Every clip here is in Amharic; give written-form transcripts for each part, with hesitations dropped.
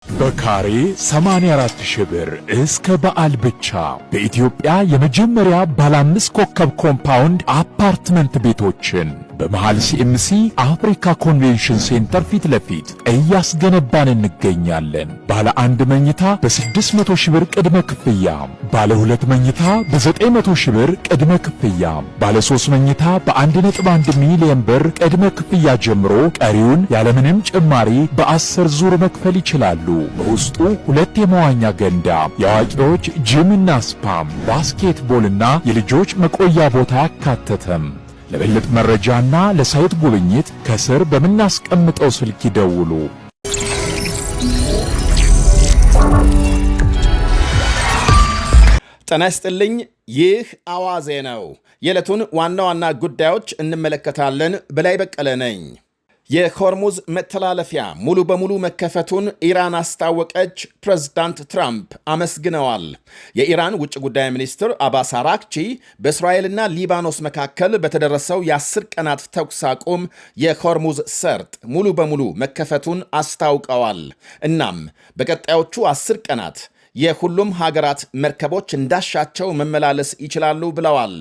በካሬ 84,000 ብር እስከ በዓል ብቻ በኢትዮጵያ የመጀመሪያ ባለ 5 ኮከብ ኮምፓውንድ አፓርትመንት ቤቶችን በመሃል ሲኤምሲ አፍሪካ ኮንቬንሽን ሴንተር ፊት ለፊት እያስገነባን እንገኛለን። ባለ 1 መኝታ በ600,000 ብር ቅድመ ክፍያ፣ ባለ 2 መኝታ በ900,000 ብር ቅድመ ክፍያ፣ ባለ 3 መኝታ በ1.1 ሚሊዮን ብር ቅድመ ክፍያ ጀምሮ ቀሪውን ያለምንም ጭማሪ በ10 ዙር መክፈል ይችላሉ። በውስጡ 2 የመዋኛ ገንዳ፣ የአዋቂዎች ጂምና ስፓም፣ ባስኬትቦልና የልጆች መቆያ ቦታ ያካተተም። ለበለጠ መረጃና ለሳይት ጉብኝት ከስር በምናስቀምጠው ስልክ ይደውሉ። ጤና ይስጥልኝ። ይህ አዋዜ ነው። የዕለቱን ዋና ዋና ጉዳዮች እንመለከታለን። በላይ በቀለ ነኝ። የሆርሙዝ መተላለፊያ ሙሉ በሙሉ መከፈቱን ኢራን አስታወቀች። ፕሬዝዳንት ትራምፕ አመስግነዋል። የኢራን ውጭ ጉዳይ ሚኒስትር አባስ አራክቺ በእስራኤልና ሊባኖስ መካከል በተደረሰው የ10 ቀናት ተኩስ አቁም የሆርሙዝ ሰርጥ ሙሉ በሙሉ መከፈቱን አስታውቀዋል። እናም በቀጣዮቹ 10 ቀናት የሁሉም ሀገራት መርከቦች እንዳሻቸው መመላለስ ይችላሉ ብለዋል።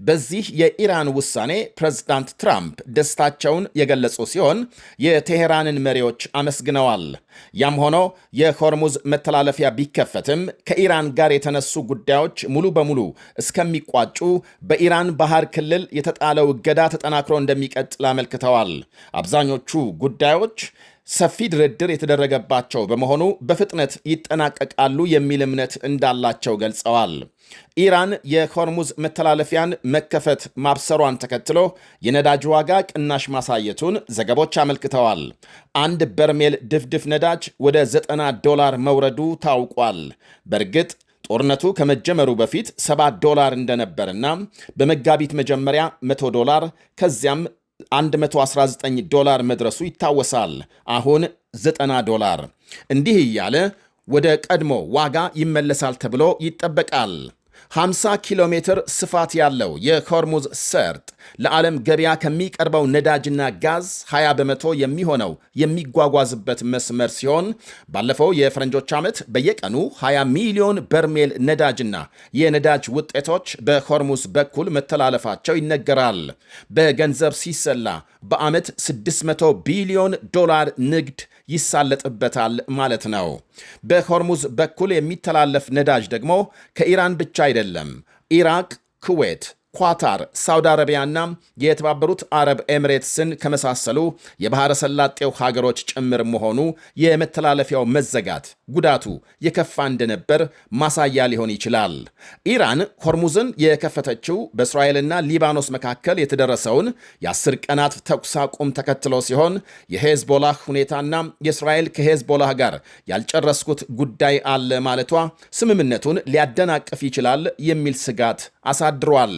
በዚህ የኢራን ውሳኔ ፕሬዝዳንት ትራምፕ ደስታቸውን የገለጹ ሲሆን የቴሄራንን መሪዎች አመስግነዋል። ያም ሆኖ የሆርሙዝ መተላለፊያ ቢከፈትም ከኢራን ጋር የተነሱ ጉዳዮች ሙሉ በሙሉ እስከሚቋጩ በኢራን ባህር ክልል የተጣለው እገዳ ተጠናክሮ እንደሚቀጥል አመልክተዋል። አብዛኞቹ ጉዳዮች ሰፊ ድርድር የተደረገባቸው በመሆኑ በፍጥነት ይጠናቀቃሉ የሚል እምነት እንዳላቸው ገልጸዋል። ኢራን የሆርሙዝ መተላለፊያን መከፈት ማብሰሯን ተከትሎ የነዳጅ ዋጋ ቅናሽ ማሳየቱን ዘገቦች አመልክተዋል። 1 በርሜል ድፍድፍ ነዳጅ ወደ $90 መውረዱ ታውቋል። በእርግጥ ጦርነቱ ከመጀመሩ በፊት $7 እንደነበርና በመጋቢት መጀመሪያ $100 ከዚያም $119 መድረሱ ይታወሳል። አሁን $90 እንዲህ እያለ ወደ ቀድሞ ዋጋ ይመለሳል ተብሎ ይጠበቃል። 50 ኪሎ ሜትር ስፋት ያለው የሆርሙዝ ሰርጥ ለዓለም ገበያ ከሚቀርበው ነዳጅና ጋዝ 20 በመቶ የሚሆነው የሚጓጓዝበት መስመር ሲሆን ባለፈው የፈረንጆች ዓመት በየቀኑ 20 ሚሊዮን በርሜል ነዳጅና የነዳጅ ውጤቶች በሆርሙዝ በኩል መተላለፋቸው ይነገራል። በገንዘብ ሲሰላ በዓመት $600 ቢሊዮን ንግድ ይሳለጥበታል ማለት ነው። በሆርሙዝ በኩል የሚተላለፍ ነዳጅ ደግሞ ከኢራን ብቻ አይደለም። ኢራቅ፣ ኩዌት፣ ኳታር፣ ሳውዲ አረቢያና የተባበሩት አረብ ኤሚሬትስን ከመሳሰሉ የባሕረ ሰላጤው ሀገሮች ጭምር መሆኑ የመተላለፊያው መዘጋት ጉዳቱ የከፋ እንደነበር ማሳያ ሊሆን ይችላል። ኢራን ሆርሙዝን የከፈተችው በእስራኤልና ሊባኖስ መካከል የተደረሰውን የ10 ቀናት ተኩስ አቁም ተከትሎ ሲሆን የሄዝቦላህ ሁኔታና የእስራኤል ከሄዝቦላህ ጋር ያልጨረስኩት ጉዳይ አለ ማለቷ ስምምነቱን ሊያደናቅፍ ይችላል የሚል ስጋት አሳድሯል።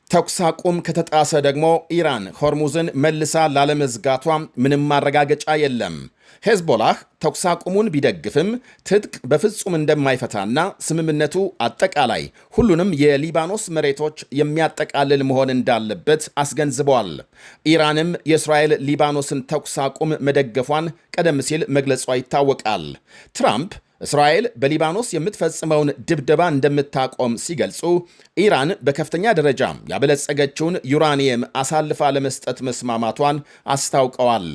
ተኩስ አቁም ከተጣሰ ደግሞ ኢራን ሆርሙዝን መልሳ ላለመዝጋቷ ምንም ማረጋገጫ የለም። ሄዝቦላህ ተኩስ አቁሙን ቢደግፍም ትጥቅ በፍጹም እንደማይፈታና ስምምነቱ አጠቃላይ ሁሉንም የሊባኖስ መሬቶች የሚያጠቃልል መሆን እንዳለበት አስገንዝበዋል። ኢራንም የእስራኤል ሊባኖስን ተኩስ አቁም መደገፏን ቀደም ሲል መግለጿ ይታወቃል። ትራምፕ እስራኤል በሊባኖስ የምትፈጽመውን ድብደባ እንደምታቆም ሲገልጹ ኢራን በከፍተኛ ደረጃ ያበለጸገችውን ዩራኒየም አሳልፋ ለመስጠት መስማማቷን አስታውቀዋል።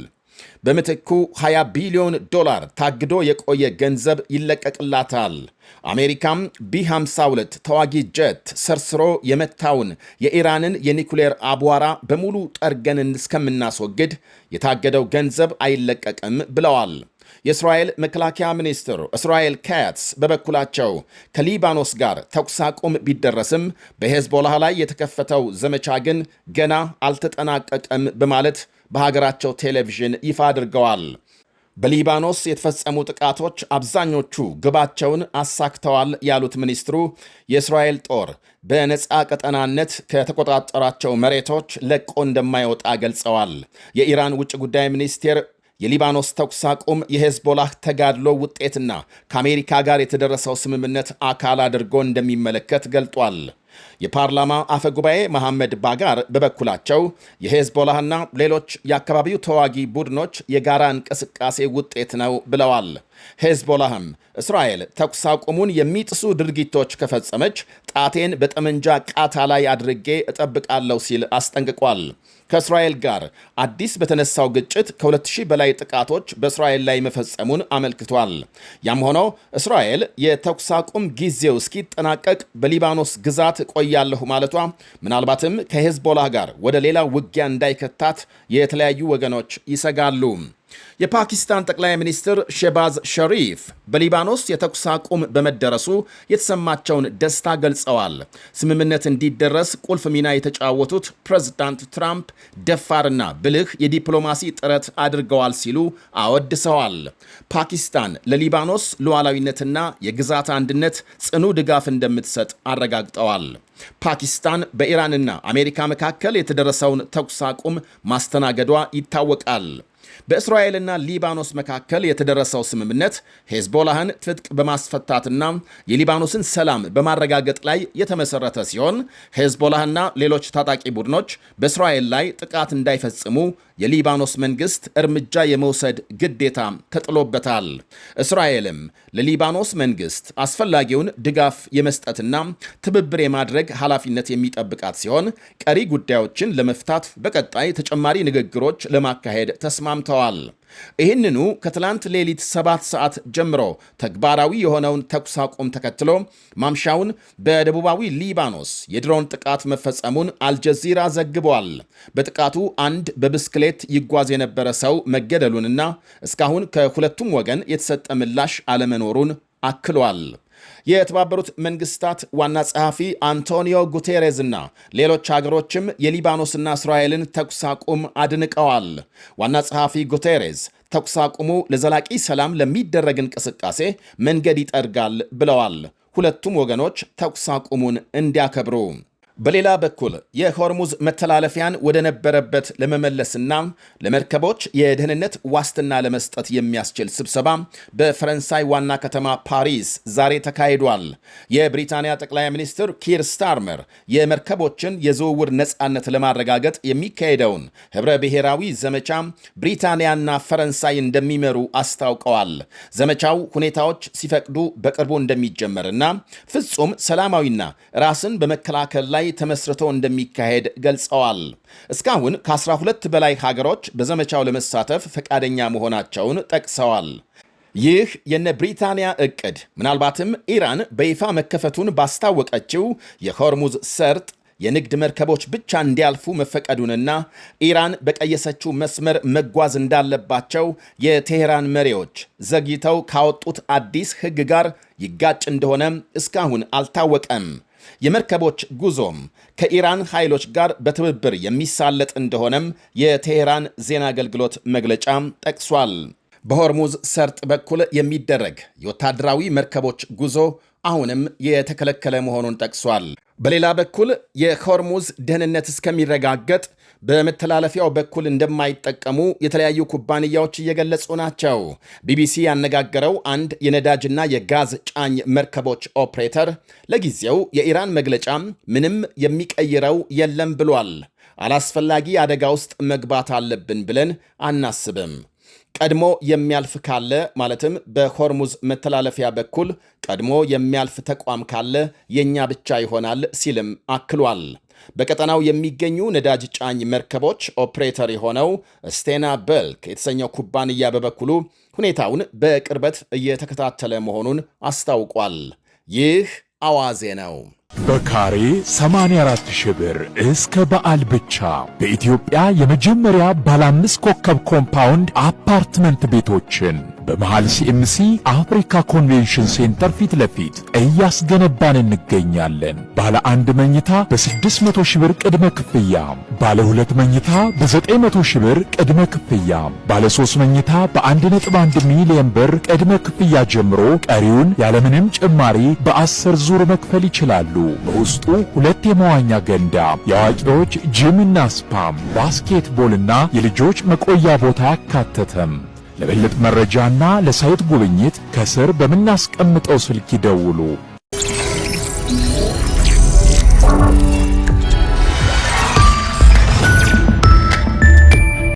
በምትኩ $20 ቢሊዮን ታግዶ የቆየ ገንዘብ ይለቀቅላታል። አሜሪካም ቢ52 ተዋጊ ጀት ሰርስሮ የመታውን የኢራንን የኒኩሌር አቧራ በሙሉ ጠርገን እስከምናስወግድ የታገደው ገንዘብ አይለቀቅም ብለዋል። የእስራኤል መከላከያ ሚኒስትር እስራኤል ካትስ በበኩላቸው ከሊባኖስ ጋር ተኩስ አቁም ቢደረስም በሄዝቦላህ ላይ የተከፈተው ዘመቻ ግን ገና አልተጠናቀቀም በማለት በሀገራቸው ቴሌቪዥን ይፋ አድርገዋል። በሊባኖስ የተፈጸሙ ጥቃቶች አብዛኞቹ ግባቸውን አሳክተዋል ያሉት ሚኒስትሩ የእስራኤል ጦር በነፃ ቀጠናነት ከተቆጣጠራቸው መሬቶች ለቆ እንደማይወጣ ገልጸዋል። የኢራን ውጭ ጉዳይ ሚኒስቴር የሊባኖስ ተኩስ አቁም የሄዝቦላህ ተጋድሎ ውጤትና ከአሜሪካ ጋር የተደረሰው ስምምነት አካል አድርጎ እንደሚመለከት ገልጧል። የፓርላማ አፈ ጉባኤ መሐመድ ባጋር በበኩላቸው የሄዝቦላህና ሌሎች የአካባቢው ተዋጊ ቡድኖች የጋራ እንቅስቃሴ ውጤት ነው ብለዋል። ሄዝቦላህም እስራኤል ተኩስ አቁሙን የሚጥሱ ድርጊቶች ከፈጸመች ጣቴን በጠመንጃ ቃታ ላይ አድርጌ እጠብቃለሁ ሲል አስጠንቅቋል። ከእስራኤል ጋር አዲስ በተነሳው ግጭት ከ2000 በላይ ጥቃቶች በእስራኤል ላይ መፈጸሙን አመልክቷል። ያም ሆኖ እስራኤል የተኩስ አቁም ጊዜው እስኪጠናቀቅ በሊባኖስ ግዛት ቆያለሁ ማለቷ ምናልባትም ከሄዝቦላህ ጋር ወደ ሌላ ውጊያ እንዳይከታት የተለያዩ ወገኖች ይሰጋሉ። የፓኪስታን ጠቅላይ ሚኒስትር ሼባዝ ሸሪፍ በሊባኖስ የተኩስ አቁም በመደረሱ የተሰማቸውን ደስታ ገልጸዋል። ስምምነት እንዲደረስ ቁልፍ ሚና የተጫወቱት ፕሬዝዳንት ትራምፕ ደፋርና ብልህ የዲፕሎማሲ ጥረት አድርገዋል ሲሉ አወድሰዋል። ፓኪስታን ለሊባኖስ ሉዓላዊነትና የግዛት አንድነት ጽኑ ድጋፍ እንደምትሰጥ አረጋግጠዋል። ፓኪስታን በኢራንና አሜሪካ መካከል የተደረሰውን ተኩስ አቁም ማስተናገዷ ይታወቃል። በእስራኤልና ሊባኖስ መካከል የተደረሰው ስምምነት ሄዝቦላህን ትጥቅ በማስፈታትና የሊባኖስን ሰላም በማረጋገጥ ላይ የተመሰረተ ሲሆን ሄዝቦላህና ሌሎች ታጣቂ ቡድኖች በእስራኤል ላይ ጥቃት እንዳይፈጽሙ የሊባኖስ መንግስት እርምጃ የመውሰድ ግዴታ ተጥሎበታል። እስራኤልም ለሊባኖስ መንግስት አስፈላጊውን ድጋፍ የመስጠትና ትብብር የማድረግ ኃላፊነት የሚጠብቃት ሲሆን ቀሪ ጉዳዮችን ለመፍታት በቀጣይ ተጨማሪ ንግግሮች ለማካሄድ ተስማምተዋል። ይህንኑ ከትላንት ሌሊት 7 ሰዓት ጀምሮ ተግባራዊ የሆነውን ተኩስ አቁም ተከትሎ ማምሻውን በደቡባዊ ሊባኖስ የድሮን ጥቃት መፈጸሙን አልጀዚራ ዘግቧል። በጥቃቱ አንድ በብስክሌት ይጓዝ የነበረ ሰው መገደሉንና እስካሁን ከሁለቱም ወገን የተሰጠ ምላሽ አለመኖሩን አክሏል። የተባበሩት መንግስታት ዋና ጸሐፊ አንቶኒዮ ጉቴሬዝ እና ሌሎች ሀገሮችም የሊባኖስና እስራኤልን ተኩስ አቁም አድንቀዋል። ዋና ጸሐፊ ጉቴሬዝ ተኩስ አቁሙ ለዘላቂ ሰላም ለሚደረግ እንቅስቃሴ መንገድ ይጠርጋል ብለዋል። ሁለቱም ወገኖች ተኩስ አቁሙን እንዲያከብሩ። በሌላ በኩል የሆርሙዝ መተላለፊያን ወደ ነበረበት ለመመለስና ለመርከቦች የደህንነት ዋስትና ለመስጠት የሚያስችል ስብሰባ በፈረንሳይ ዋና ከተማ ፓሪስ ዛሬ ተካሂዷል። የብሪታንያ ጠቅላይ ሚኒስትር ኪር ስታርመር የመርከቦችን የዝውውር ነፃነት ለማረጋገጥ የሚካሄደውን ህብረ ብሔራዊ ዘመቻ ብሪታንያና ፈረንሳይ እንደሚመሩ አስታውቀዋል። ዘመቻው ሁኔታዎች ሲፈቅዱ በቅርቡ እንደሚጀመርና ፍጹም ሰላማዊና ራስን በመከላከል ላይ ተመስርቶ እንደሚካሄድ ገልጸዋል። እስካሁን ከ12 በላይ ሀገሮች በዘመቻው ለመሳተፍ ፈቃደኛ መሆናቸውን ጠቅሰዋል። ይህ የነ ብሪታንያ ዕቅድ ምናልባትም ኢራን በይፋ መከፈቱን ባስታወቀችው የሆርሙዝ ሰርጥ የንግድ መርከቦች ብቻ እንዲያልፉ መፈቀዱንና ኢራን በቀየሰችው መስመር መጓዝ እንዳለባቸው የቴሄራን መሪዎች ዘግይተው ካወጡት አዲስ ሕግ ጋር ይጋጭ እንደሆነ እስካሁን አልታወቀም። የመርከቦች ጉዞም ከኢራን ኃይሎች ጋር በትብብር የሚሳለጥ እንደሆነም የቴሄራን ዜና አገልግሎት መግለጫ ጠቅሷል። በሆርሙዝ ሰርጥ በኩል የሚደረግ የወታደራዊ መርከቦች ጉዞ አሁንም የተከለከለ መሆኑን ጠቅሷል። በሌላ በኩል የሆርሙዝ ደህንነት እስከሚረጋገጥ በመተላለፊያው በኩል እንደማይጠቀሙ የተለያዩ ኩባንያዎች እየገለጹ ናቸው። ቢቢሲ ያነጋገረው አንድ የነዳጅና የጋዝ ጫኝ መርከቦች ኦፕሬተር ለጊዜው የኢራን መግለጫ ምንም የሚቀይረው የለም ብሏል። አላስፈላጊ አደጋ ውስጥ መግባት አለብን ብለን አናስብም። ቀድሞ የሚያልፍ ካለ ማለትም በሆርሙዝ መተላለፊያ በኩል ቀድሞ የሚያልፍ ተቋም ካለ የኛ ብቻ ይሆናል ሲልም አክሏል። በቀጠናው የሚገኙ ነዳጅ ጫኝ መርከቦች ኦፕሬተር የሆነው ስቴና በልክ የተሰኘው ኩባንያ በበኩሉ ሁኔታውን በቅርበት እየተከታተለ መሆኑን አስታውቋል። ይህ አዋዜ ነው። በካሬ 84,000 ብር እስከ በዓል ብቻ በኢትዮጵያ የመጀመሪያ ባለ 5 ኮከብ ኮምፓውንድ አፓርትመንት ቤቶችን በመሃል ሲኤምሲ አፍሪካ ኮንቬንሽን ሴንተር ፊት ለፊት እያስገነባን እንገኛለን። ባለ 1 መኝታ በ600,000 ብር ቅድመ ክፍያ፣ ባለ 2 መኝታ በ900,000 ብር ቅድመ ክፍያ፣ ባለ 3 መኝታ በ1.1 ሚሊዮን ብር ቅድመ ክፍያ ጀምሮ ቀሪውን ያለምንም ጭማሪ በ10 ዙር መክፈል ይችላሉ። በውስጡ 2 የመዋኛ ገንዳ፣ የአዋቂዎች ጂምና ስፓም፣ ባስኬትቦልና የልጆች መቆያ ቦታ ያካተተም ለበለጠ መረጃና ለሳይት ጉብኝት ከስር በምናስቀምጠው ስልክ ይደውሉ።